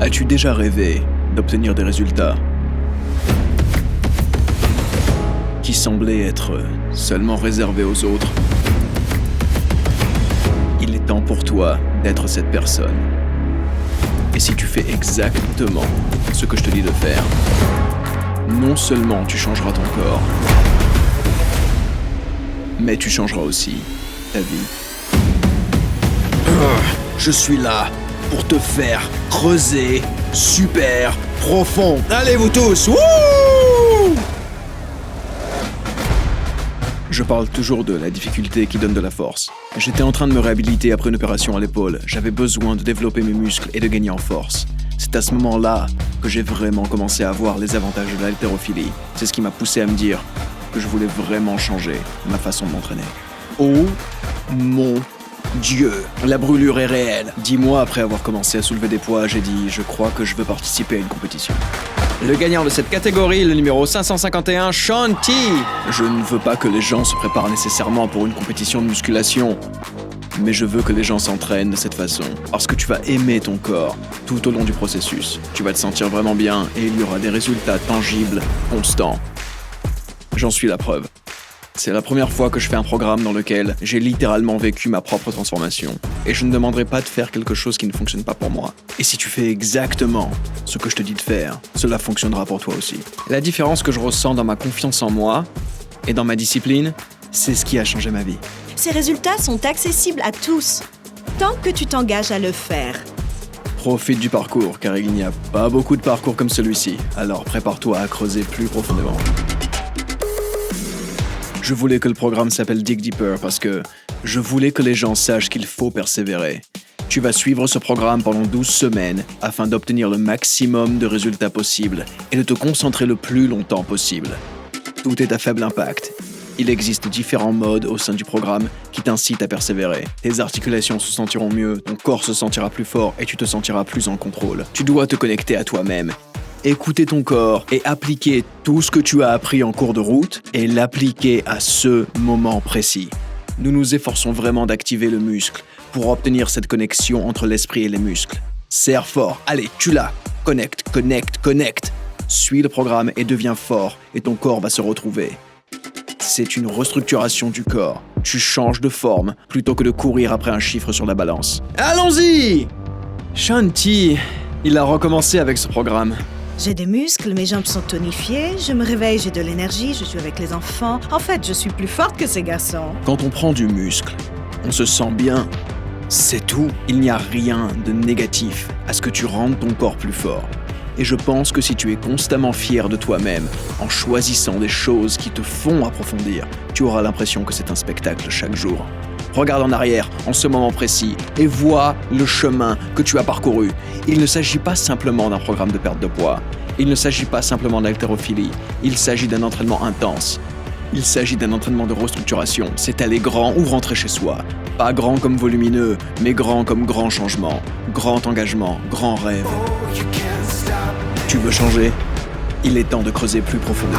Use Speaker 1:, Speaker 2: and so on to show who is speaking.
Speaker 1: As-tu déjà rêvé d'obtenir des résultats qui semblaient être seulement réservés aux autres? Il est temps pour toi d'être cette personne. Et si tu fais exactement ce que je te dis de faire, non seulement tu changeras ton corps, mais tu changeras aussi ta vie. Je suis là pour te faire creuser super profond. Allez vous tous, wouh! Je parle toujours de la difficulté qui donne de la force. J'étais en train de me réhabiliter après une opération à l'épaule. J'avais besoin de développer mes muscles et de gagner en force. C'est à ce moment-là que j'ai vraiment commencé à voir les avantages de l'haltérophilie. C'est ce qui m'a poussé à me dire que je voulais vraiment changer ma façon de m'entraîner. Oh mon Dieu, la brûlure est réelle. 10 mois après avoir commencé à soulever des poids, j'ai dit « Je crois que je veux participer à une compétition ». Le gagnant de cette catégorie, le numéro 551, Shaun T. Je ne veux pas que les gens se préparent nécessairement pour une compétition de musculation, mais je veux que les gens s'entraînent de cette façon, parce que tu vas aimer ton corps tout au long du processus. Tu vas te sentir vraiment bien et il y aura des résultats tangibles, constants. J'en suis la preuve. C'est la première fois que je fais un programme dans lequel j'ai littéralement vécu ma propre transformation. Et je ne demanderai pas de faire quelque chose qui ne fonctionne pas pour moi. Et si tu fais exactement ce que je te dis de faire, cela fonctionnera pour toi aussi. La différence que je ressens dans ma confiance en moi et dans ma discipline, c'est ce qui a changé ma vie.
Speaker 2: Ces résultats sont accessibles à tous, tant que tu t'engages à le faire.
Speaker 1: Profite du parcours, car il n'y a pas beaucoup de parcours comme celui-ci. Alors prépare-toi à creuser plus profondément. Je voulais que le programme s'appelle Dig Deeper parce que je voulais que les gens sachent qu'il faut persévérer. Tu vas suivre ce programme pendant 12 semaines afin d'obtenir le maximum de résultats possibles et de te concentrer le plus longtemps possible. Tout est à faible impact. Il existe différents modes au sein du programme qui t'incitent à persévérer. Tes articulations se sentiront mieux, ton corps se sentira plus fort et tu te sentiras plus en contrôle. Tu dois te connecter à toi-même. Écouter ton corps et appliquer tout ce que tu as appris en cours de route et l'appliquer à ce moment précis. Nous nous efforçons vraiment d'activer le muscle pour obtenir cette connexion entre l'esprit et les muscles. Serre fort, allez, tu l'as. Connecte, connecte, connecte. Suis le programme et deviens fort et ton corps va se retrouver. C'est une restructuration du corps. Tu changes de forme plutôt que de courir après un chiffre sur la balance. Allons-y! Shaun T, il a recommencé avec ce programme.
Speaker 2: J'ai des muscles, mes jambes sont tonifiées, je me réveille, j'ai de l'énergie, je joue avec les enfants. En fait, je suis plus forte que ces garçons.
Speaker 1: Quand on prend du muscle, on se sent bien. C'est tout. Il n'y a rien de négatif à ce que tu rendes ton corps plus fort. Et je pense que si tu es constamment fier de toi-même, en choisissant des choses qui te font approfondir, tu auras l'impression que c'est un spectacle chaque jour. Regarde en arrière, en ce moment précis, et vois le chemin que tu as parcouru. Il ne s'agit pas simplement d'un programme de perte de poids. Il ne s'agit pas simplement d'haltérophilie. Il s'agit d'un entraînement intense. Il s'agit d'un entraînement de restructuration. C'est aller grand ou rentrer chez soi. Pas grand comme volumineux, mais grand comme grand changement. Grand engagement, grand rêve. Tu veux changer? Il est temps de creuser plus profondément.